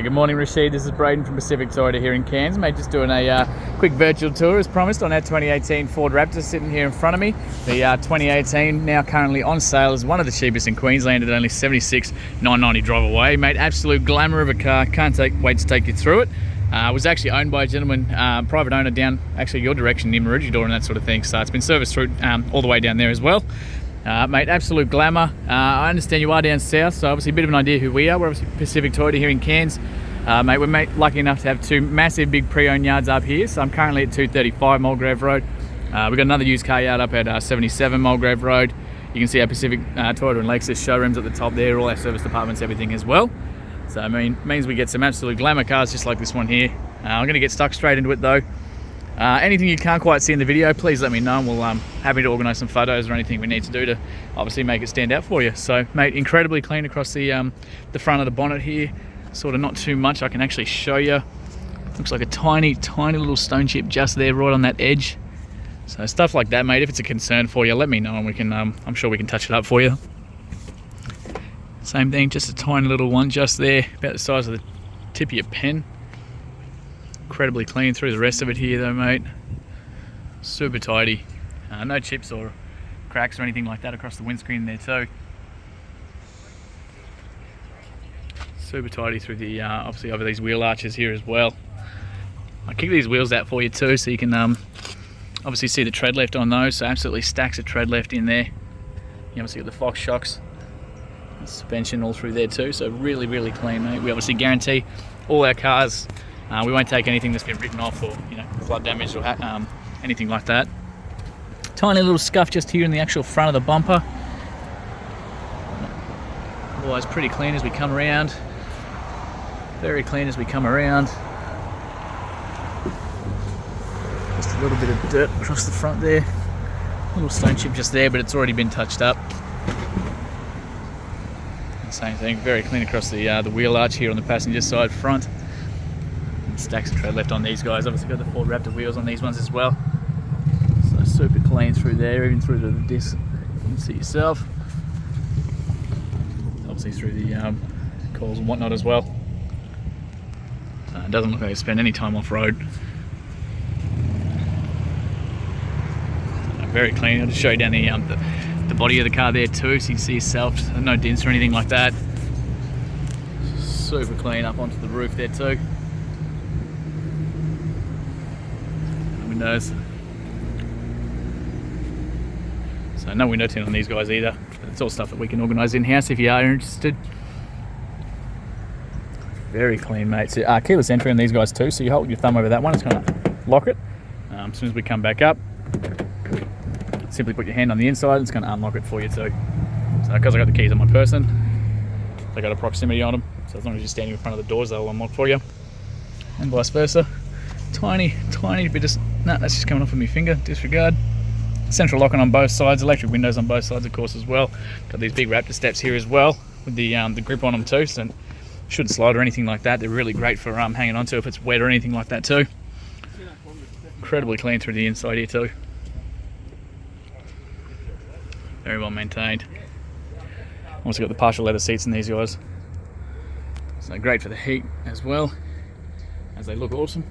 Good morning, Rashid. This is Braden from Pacific Toyota here in Cairns. Mate, just doing a quick virtual tour as promised on our 2018 Ford Raptor sitting here in front of me. The 2018 now currently on sale is one of the cheapest in Queensland at only $76,990 drive away. Mate, absolute glamour of a car. Can't wait to take you through it. It was actually owned by a gentleman, private owner down actually your direction near Maroochydore and that sort of thing. So it's been serviced through all the way down there as well. Mate, absolute glamour. I understand you are down south, so obviously a bit of an idea who we are. We're obviously Pacific Toyota here in Cairns. Mate, we're lucky enough to have two massive big pre-owned yards up here. So I'm currently at 235 Mulgrave Road. We've got another used car yard up at 77 Mulgrave Road. You can see our Pacific Toyota and Lexus showrooms at the top there, all our service departments, everything as well. So I mean, means we get some absolute glamour cars just like this one here. I'm going to get stuck straight into it though. Anything you can't quite see in the video, please let me know, and we'll happy to organise some photos or anything we need to do to obviously make it stand out for you. So mate, incredibly clean across the front of the bonnet here. Sort of not too much I can actually show you. Looks like a tiny little stone chip just there right on that edge. So stuff like that, mate, if it's a concern for you, let me know and we can I'm sure we can touch it up for you. Same thing, just a tiny little one just there, about the size of the tip of your pen. Incredibly clean through the rest of it here though, mate. Super tidy. No chips or cracks or anything like that across the windscreen there too. Super tidy through the obviously over these wheel arches here as well. I'll kick these wheels out for you too, so you can obviously see the tread left on those. So absolutely stacks of tread left in there. You obviously got the Fox shocks, the suspension all through there too. So really clean, mate. We obviously guarantee all our cars. We won't take anything that's been written off or flood damage or anything like that. Tiny little scuff just here in the actual front of the bumper. Otherwise pretty clean as we come around. Very clean as we come around. Just a little bit of dirt across the front there. A little stone chip just there, but it's already been touched up. Same thing, very clean across the wheel arch here on the passenger side front. Stacks of tread left on these guys. Obviously got the Ford Raptor wheels on these ones as well. So super clean through there, even through to the disc. You can see yourself. Obviously through the coils and whatnot as well. It doesn't look like you spend any time off road. Very clean. I'll just show you down the body of the car there too, so you can see yourself. No dents or anything like that. Super clean up onto the roof there too. Windows. So no window tint on these guys either. It's all stuff that we can organise in-house if you are interested. Very clean, mate. So, keyless entry on these guys too, so you hold your thumb over that one, it's going to lock it. As soon as we come back up, simply put your hand on the inside, it's going to unlock it for you too. So because I got the keys on my person, they got a proximity on them, so as long as you're standing in front of the doors, they'll unlock for you, and vice versa. Tiny bit of, no, that's just coming off of my finger, disregard. Central locking on both sides, electric windows on both sides of course as well. Got these big Raptor steps here as well with the grip on them too, so shouldn't slide or anything like that. They're really great for hanging onto if it's wet or anything like that too. Incredibly clean through the inside here too. Very well maintained. Also got the partial leather seats in these guys. So great for the heat as well, as they look awesome.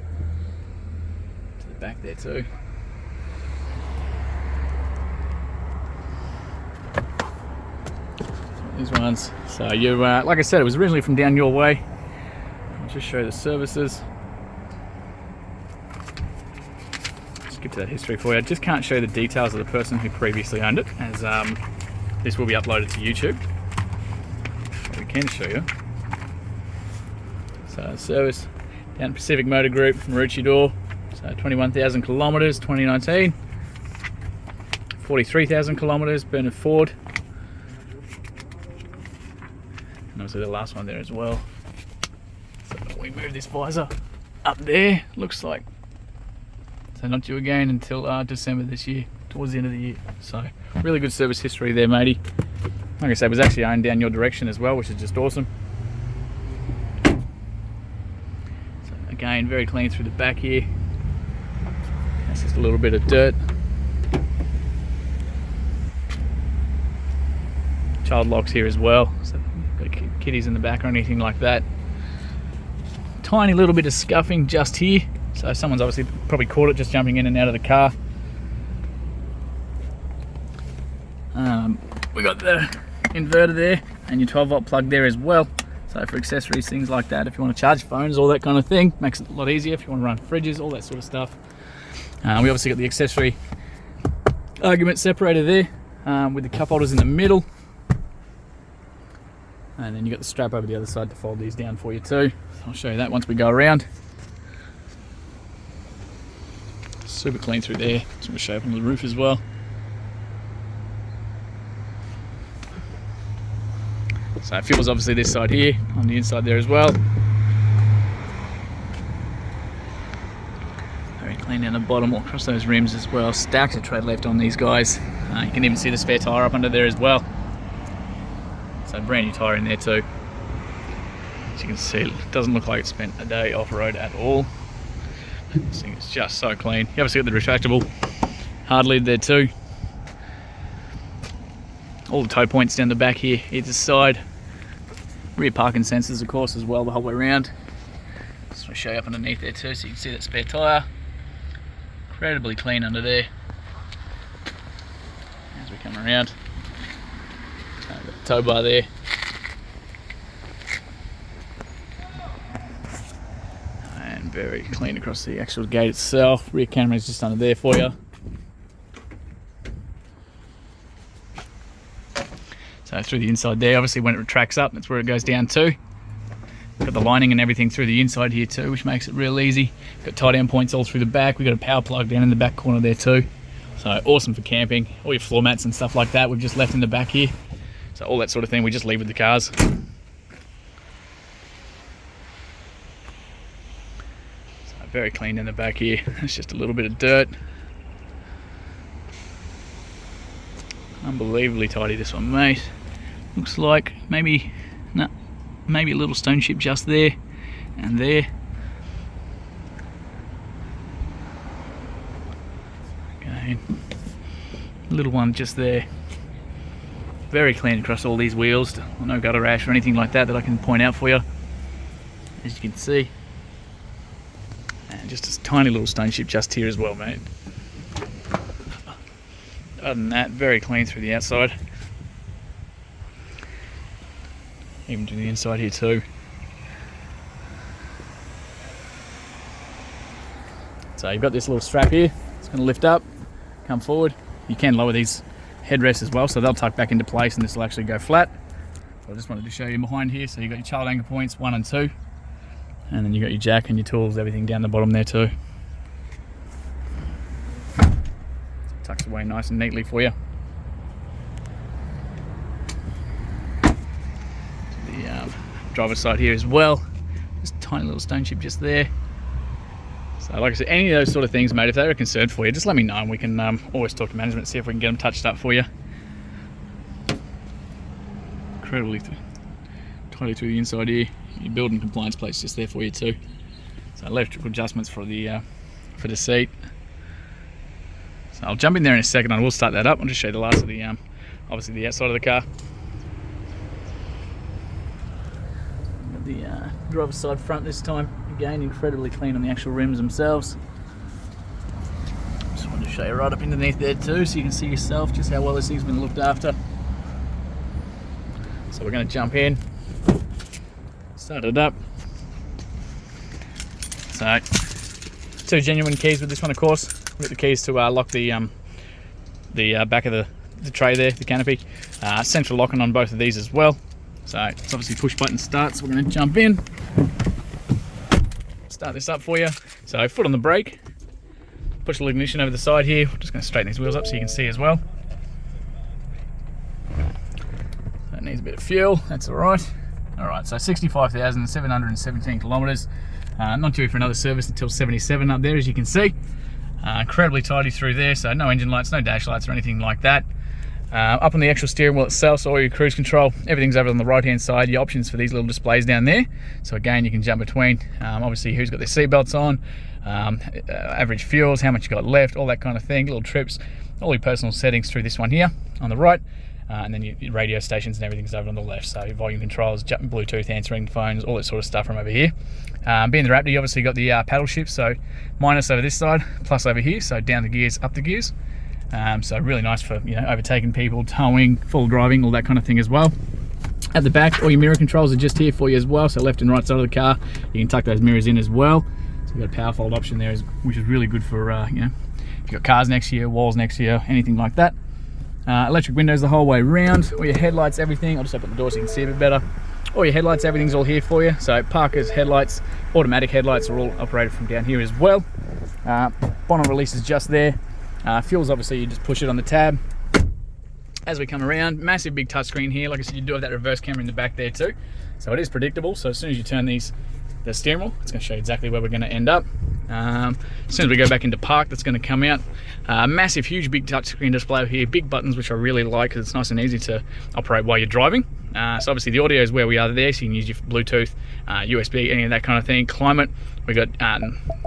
To the back there too. These ones. So you, like I said, it was originally from down your way. I'll just show you the services. Skip to that history for you. I just can't show you the details of the person who previously owned it, as this will be uploaded to YouTube. But we can show you. So service down at Pacific Motor Group, Maroochydore. So 21,000 kilometres, 2019. 43,000 kilometres, Bernard Ford. And obviously the last one there as well. So we move this visor up there, looks like. So not due again until December this year, towards the end of the year. So really good service history there, matey. Like I said, it was actually owned down your direction as well, which is just awesome. So again, very clean through the back here. That's just a little bit of dirt. Child locks here as well, so got kitties in the back or anything like that. tiny little bit of scuffing just here. So someone's obviously probably caught it just jumping in and out of the car. We got the inverter there and your 12-volt plug there as well. So for accessories, things like that, if you want to charge phones, all that kind of thing, makes it a lot easier if you want to run fridges, all that sort of stuff. We obviously got the accessory argument separator there with the cup holders in the middle. And then you got the strap over the other side to fold these down for you too. I'll show you that once we go around. Super clean through there. Just going to show up on the roof as well. So fuel's obviously this side here, on the inside there as well. Very clean down the bottom, all across those rims as well. Stacks of tread left on these guys. You can even see the spare tyre up under there as well. So brand new tyre in there too. As you can see, it doesn't look like it's spent a day off-road at all. This thing is just so clean. You obviously got the retractable hard lid there too. All the tow points down the back here, either side. Rear parking sensors, of course, as well the whole way around. Just want to show you up underneath there too, so you can see that spare tyre. Incredibly clean under there. As we come around, got the tow bar there. And very clean across the actual gate itself. Rear camera is just under there for you. So through the inside there, obviously when it retracts up, that's where it goes down to. Got the lining and everything through the inside here too, which makes it real easy. Got tie down points all through the back. We've got a power plug down in the back corner there too. So awesome for camping. All your floor mats and stuff like that we've just left in the back here. So all that sort of thing we just leave with the cars. So very clean in the back here. It's just a little bit of dirt. Unbelievably tidy this one, mate. Looks like maybe a little stone chip just there and there. Again, a little one just there. Very clean across all these wheels. No gutter rash or anything like that I can point out for you, as you can see. And just a tiny little stone chip just here as well, mate. Other than that, very clean through the outside. Even to the inside here too. So you've got this little strap here. It's going to lift up, come forward. You can lower these headrests as well, so they'll tuck back into place and this will actually go flat. So I just wanted to show you behind here. So you've got your child anchor points 1 and 2. And then you've got your jack and your tools, everything down the bottom there too. Tucks away nice and neatly for you. The driver's side here as well. Just a tiny little stone chip just there. So like I said, any of those sort of things, mate, if they're a concern for you, just let me know and we can always talk to management, see if we can get them touched up for you. Incredibly tidy through the inside here. Your building compliance plate's just there for you too. So electrical adjustments for the seat. So I'll jump in there in a second and I will start that up. I'll just show you the last of the obviously the outside of the car. Got the driver's side front this time. Again, incredibly clean on the actual rims themselves. Just wanted to show you right up underneath there too, so you can see yourself just how well this thing's been looked after. So we're going to jump in, start it up. So 2 genuine keys with this one, of course. We've got the keys to lock the back of the tray there, the canopy. Central locking on both of these as well. So it's obviously push button start. So we're going to jump in, start this up for you. So foot on the brake, push the ignition over the side here. We're just going to straighten these wheels up so you can see as well. So it needs a bit of fuel. That's all right. All right. So 65,717 kilometres. Not due for another service until 77 up there, as you can see. Incredibly tidy through there, so no engine lights, no dash lights or anything like that. Up on the actual steering wheel itself, so all your cruise control, everything's over on the right hand side. Your options for these little displays down there, so again you can jump between obviously who's got their seatbelts on, average fuels, how much you got left, all that kind of thing, little trips, all your personal settings through this one here on the right. And then your radio stations and everything's over on the left, so your volume controls, Bluetooth, answering phones, all that sort of stuff from over here. Being the Raptor, you obviously got the paddle shift, so minus over this side, plus over here, so down the gears, up the gears. So really nice for, you know, overtaking people, towing, full driving, all that kind of thing as well. At the back, all your mirror controls are just here for you as well, so left and right side of the car, you can tuck those mirrors in as well. So you've got a power fold option there, which is really good for, you know, if you've got cars next to you, walls next to you, anything like that. Electric windows the whole way around, all your headlights, everything. I'll just open the door so you can see a bit better. All your headlights, everything's all here for you. So Parker's headlights, automatic headlights are all operated from down here as well. Bonnet release is just there. Fuels, obviously, you just push it on the tab. As we come around, massive big touchscreen here. Like I said, you do have that reverse camera in the back there too. So it is predictable. So as soon as you turn the steering wheel, it's going to show you exactly where we're going to end up. As soon as we go back into park, that's going to come out. Massive, huge, big touchscreen display here. Big buttons, which I really like because it's nice and easy to operate while you're driving. So obviously the audio is where we are there, so you can use your Bluetooth, USB, any of that kind of thing. Climate, we've got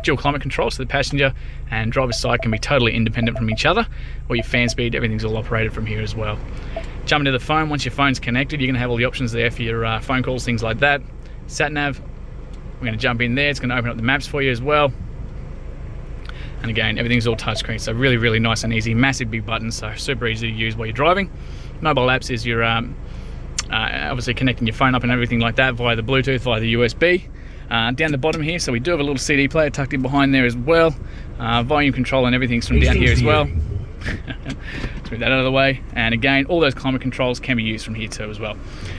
dual climate control, so the passenger and driver's side can be totally independent from each other. Or your fan speed, everything's all operated from here as well. Jumping to the phone, once your phone's connected, you're going to have all the options there for your phone calls, things like that. Sat nav, we're going to jump in there. It's going to open up the maps for you as well. And again, everything's all touchscreen, so really, really nice and easy. Massive big buttons, so super easy to use while you're driving. Mobile apps is your obviously connecting your phone up and everything like that via the Bluetooth, via the USB. Down the bottom here, so we do have a little CD player tucked in behind there as well. Volume control and everything's from down here as well. Let's move that out of the way. And again, all those climate controls can be used from here too as well.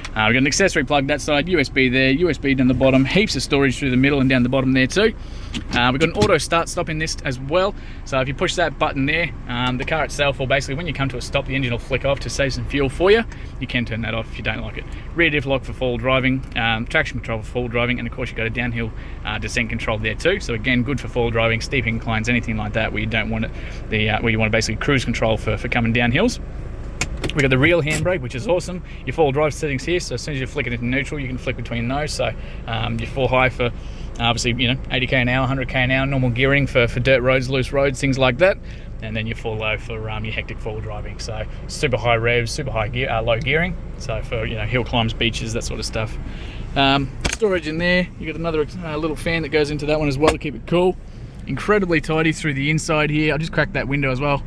We've got an accessory plug that side, USB there, USB down the bottom, heaps of storage through the middle and down the bottom there too. We've got an auto start stop in this as well. So if you push that button there, the car itself, or basically when you come to a stop, the engine will flick off to save some fuel for you. You can turn that off if you don't like it. Rear diff lock for full driving, traction control for full driving, and of course you've got a downhill descent control there too. So again, good for full driving, steep inclines, anything like that where you don't want it, where you want basically cruise control for coming down hills. We've got the real handbrake, which is awesome. Your full drive settings here, so as soon as you flick it into neutral, you can flick between those. So your full high for obviously, you know, 80k an hour, 100k an hour, normal gearing for dirt roads, loose roads, things like that. And then your full low for your hectic full driving. So super high revs, super high gear, low gearing. So for, you know, hill climbs, beaches, that sort of stuff. Storage in there. You got another little fan that goes into that one as well to keep it cool. Incredibly tidy through the inside here. I just cracked that window as well,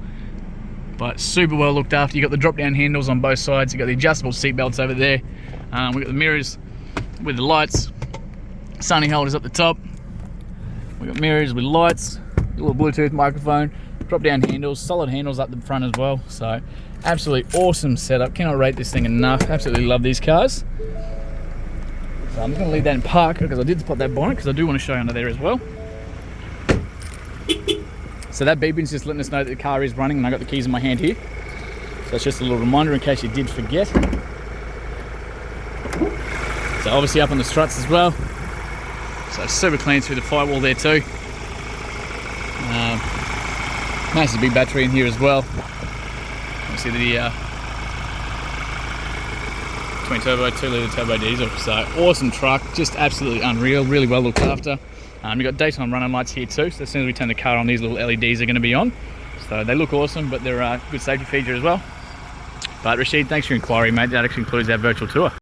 but super well looked after. You got the drop down handles on both sides. You got the adjustable seat belts over there. We got the mirrors with the lights. Sunny holders up the top. We got mirrors with lights. A little Bluetooth microphone. Drop down handles. Solid handles up the front as well. So absolutely awesome setup. Cannot rate this thing enough. Absolutely love these cars. So I'm just going to leave that in park because I did pop that bonnet because I do want to show you under there as well. So that beeping's just letting us know that the car is running, and I got the keys in my hand here. So it's just a little reminder in case you did forget. So obviously up on the struts as well. So super clean through the firewall there too. Massive big battery in here as well. Obviously the twin turbo, 2 litre turbo diesel. So awesome truck, just absolutely unreal, really well looked after. You've got daytime running lights here too, so as soon as we turn the car on, these little LEDs are going to be on. So they look awesome, but they're a good safety feature as well. But Rashid, thanks for your inquiry, mate. That actually includes our virtual tour.